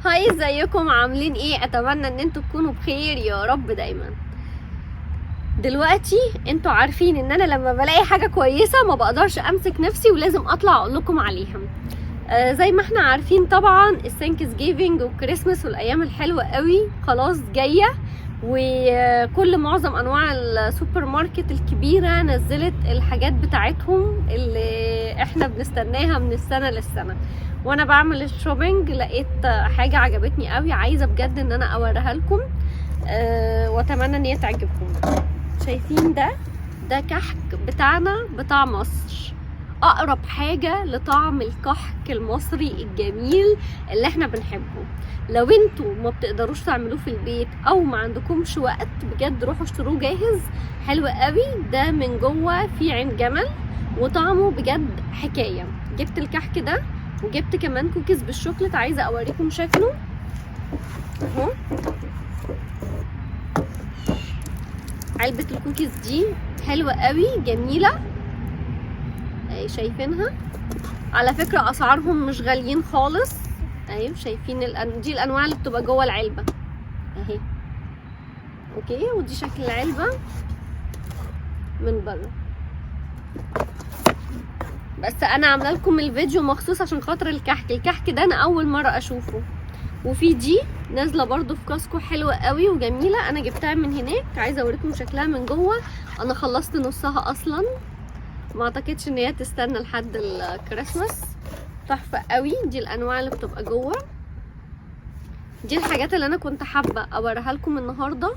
هاي، ازيكم؟ عاملين ايه؟ اتمنى ان انتوا تكونوا بخير يا رب دايما. دلوقتي انتوا عارفين ان انا لما بلاقي حاجه كويسه ما بقدرش امسك نفسي ولازم اطلع اقول لكم عليها. زي ما احنا عارفين طبعا الثانكس جيفنج والكريسماس والايام الحلوه قوي خلاص جايه، وكل معظم انواع السوبر ماركت الكبيره نزلت الحاجات بتاعتهم اللي احنا بنستناها من السنه للسنه. وانا بعمل الشوبينج لقيت حاجه عجبتني قوي، عايزه بجد ان انا اوريها لكم واتمنى ان هي تعجبكم. شايفين ده كحك بتاعنا بتاع مصر، اقرب حاجه لطعم الكحك المصري الجميل اللي احنا بنحبه. لو انتوا ما بتقدروش تعملوه في البيت او ما عندكمش وقت، بجد روحوا اشتروه جاهز، حلو قوي. ده من جوه فيه عين جمل وطعمه بجد حكايه. جبت الكحك ده وجبت كمان كوكيز بالشوكليت، عايزه اوريكم شكله اهو. علبه الكوكيز دي حلوه قوي جميله، شايفينها؟ على فكره اسعارهم مش غاليين خالص. ايوه شايفين دي الانواع اللي بتبقى جوه العلبه اهي، اوكي. ودي شكل العلبه من بره. بس انا عامله لكم الفيديو مخصوص عشان خاطر الكحك ده انا اول مره اشوفه. وفي دي نازله برضو في كاسكو حلوه قوي وجميله، انا جبتها من هناك، عايزه اوريكم شكلها من جوه. انا خلصت نصها اصلا، ما اعتقدش ان هي تستنى لحد الكريسماس. تحفه قوي. دي الانواع اللي بتبقى جوه. دي الحاجات اللي انا كنت حابه اوريها لكم النهارده.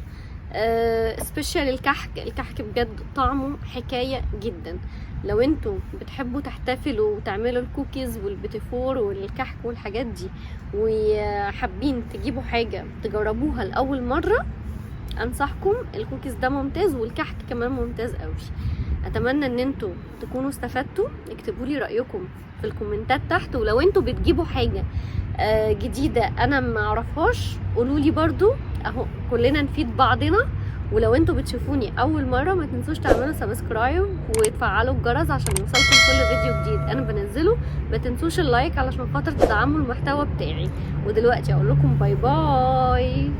سبيشال الكحك بجد طعمه حكايه جدا. لو انتوا بتحبوا تحتفلوا وتعملوا الكوكيز والبيتيفور والكحك والحاجات دي وحابين تجيبوا حاجه تجربوها لاول مره، انصحكم الكوكيز ده ممتاز والكحك كمان ممتاز قوي. اتمنى ان انتوا تكونوا استفدتوا. اكتبوا لي رايكم في الكومنتات تحت، ولو انتوا بتجيبوا حاجه جديده انا ما اعرفهاش قولوا لي برضو اهو، كلنا نفيد بعضنا. ولو انتوا بتشوفوني اول مره ما تنسوش تعملوا سبسكرايب وتفعلوا الجرس عشان يوصلكم كل فيديو جديد انا بنزله. ما تنسوش اللايك علشان خاطر تدعموا المحتوى بتاعي. ودلوقتي اقول لكم باي باي.